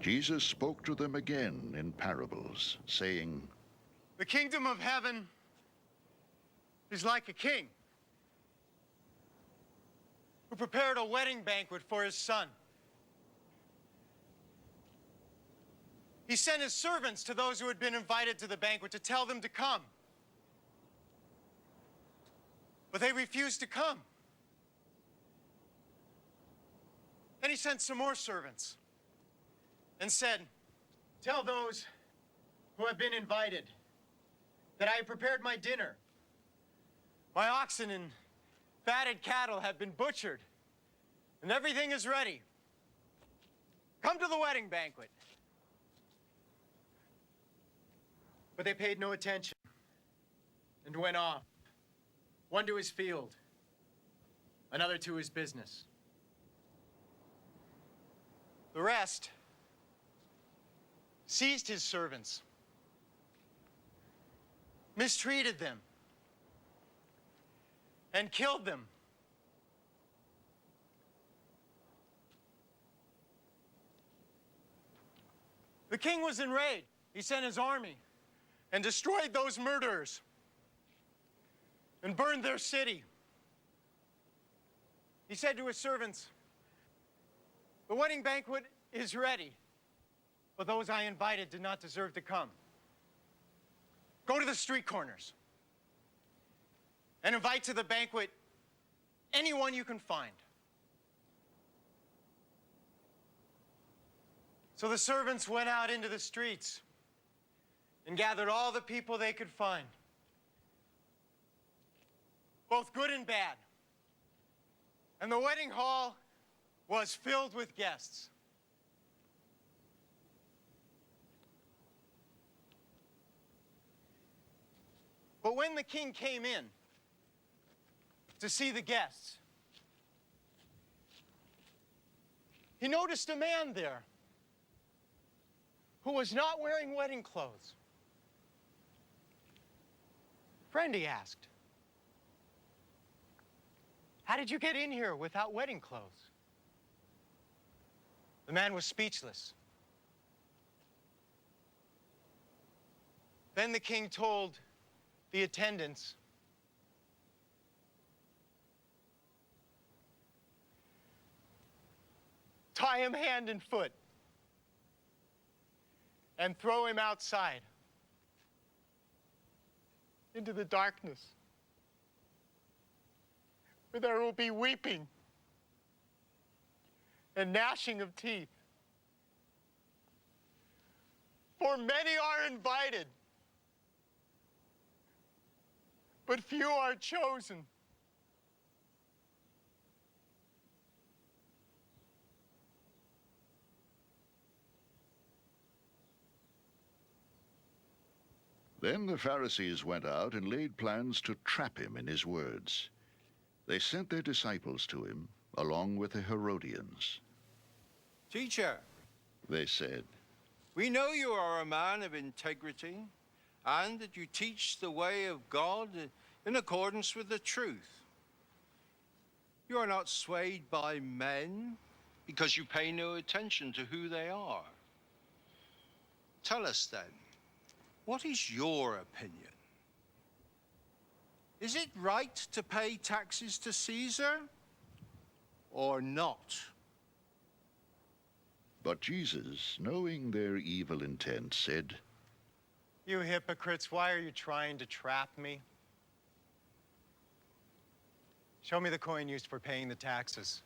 Jesus spoke to them again in parables, saying, "The kingdom of heaven is like a king who prepared a wedding banquet for his son. He sent his servants to those who had been invited to the banquet to tell them to come. But they refused to come. Then he sent some more servants and said, 'Tell those who have been invited that I have prepared my dinner. My oxen and fatted cattle have been butchered, and everything is ready. Come to the wedding banquet.' But they paid no attention and went off, one to his field, another to his business. The rest seized his servants, mistreated them, and killed them. The king was enraged. He sent his army and destroyed those murderers and burned their city. He said to his servants, 'The wedding banquet is ready, but those I invited did not deserve to come. Go to the street corners and invite to the banquet anyone you can find.' So the servants went out into the streets and gathered all the people they could find, both good and bad. And the wedding hall was filled with guests. But when the king came in to see the guests, he noticed a man there who was not wearing wedding clothes. 'Friend,' he asked, 'how did you get in here without wedding clothes?' The man was speechless. Then the king told the attendants, 'Tie him hand and foot and throw him outside into the darkness, where there will be weeping and gnashing of teeth. For many are invited, but few are chosen.' Then the Pharisees went out and laid plans to trap him in his words. They sent their disciples to him, along with the Herodians. 'Teacher,' they said, 'we know you are a man of integrity and that you teach the way of God in accordance with the truth. You are not swayed by men because you pay no attention to who they are. Tell us then, what is your opinion? Is it right to pay taxes to Caesar or not?' But Jesus, knowing their evil intent, said, 'You hypocrites, why are you trying to trap me? Show me the coin used for paying the taxes.'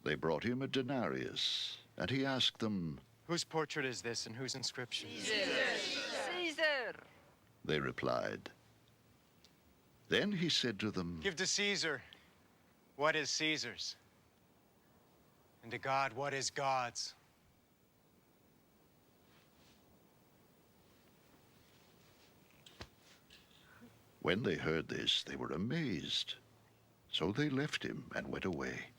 They brought him a denarius, and he asked them, 'Whose portrait is this and whose inscription?' Caesar. They replied. Then he said to them, 'Give to Caesar what is Caesar's, and to God what is God's.' When they heard this, they were amazed. So they left him and went away.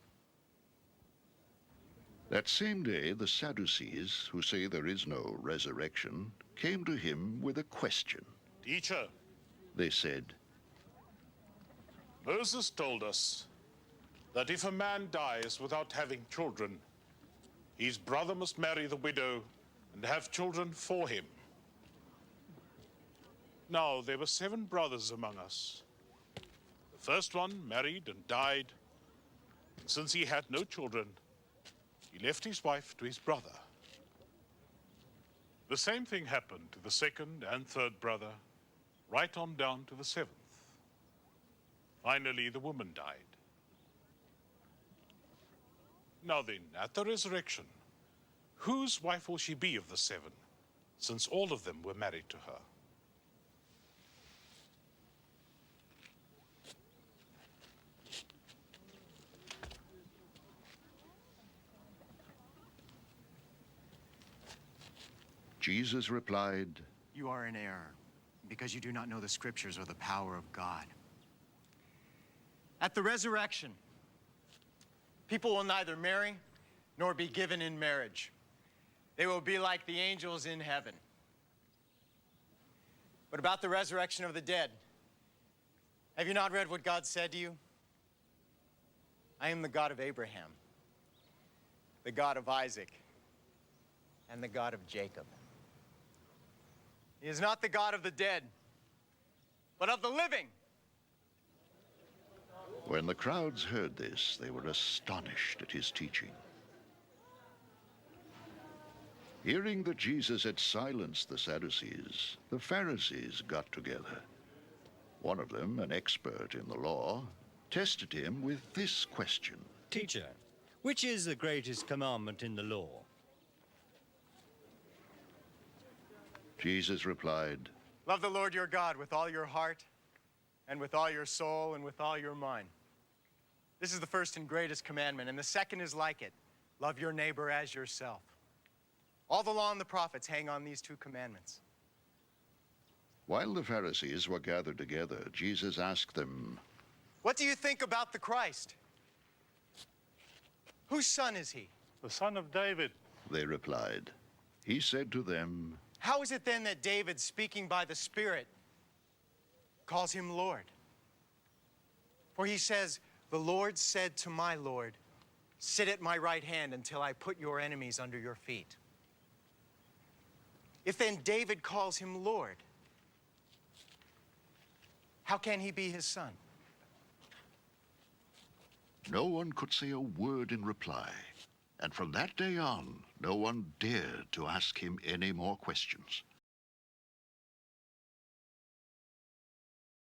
That same day, the Sadducees, who say there is no resurrection, came to him with a question. 'Teacher, They said, Moses told us that if a man dies without having children, his brother must marry the widow and have children for him. Now, there were 7 brothers among us. The first one married and died, and since he had no children, he left his wife to his brother. The same thing happened to the second and third brother, right on down to the 7th. Finally, the woman died. Now then, at the resurrection, whose wife will she be of the 7, since all of them were married to her? Jesus replied, You are in error, because you do not know the scriptures or the power of God. At the resurrection, people will neither marry nor be given in marriage. They will be like the angels in heaven. But about the resurrection of the dead, have you not read what God said to you? I am the God of Abraham, the God of Isaac, and the God of Jacob. He is not the God of the dead, but of the living. When the crowds heard this, they were astonished at his teaching. Hearing that Jesus had silenced the Sadducees, the Pharisees got together. One of them, an expert in the law, tested him with this question. Teacher, which is the greatest commandment in the law? Jesus replied, Love the Lord your God with all your heart, and with all your soul, and with all your mind. This is the first and greatest commandment, and the second is like it. Love your neighbor as yourself. All the law and the prophets hang on these 2 commandments. While the Pharisees were gathered together, Jesus asked them, What do you think about the Christ? Whose son is he? The son of David. They replied. He said to them, How is it then that David, speaking by the Spirit, calls him Lord? For he says, The Lord said to my Lord, Sit at my right hand until I put your enemies under your feet. If then David calls him Lord, how can he be his son? No one could say a word in reply, and from that day on, no one dared to ask him any more questions.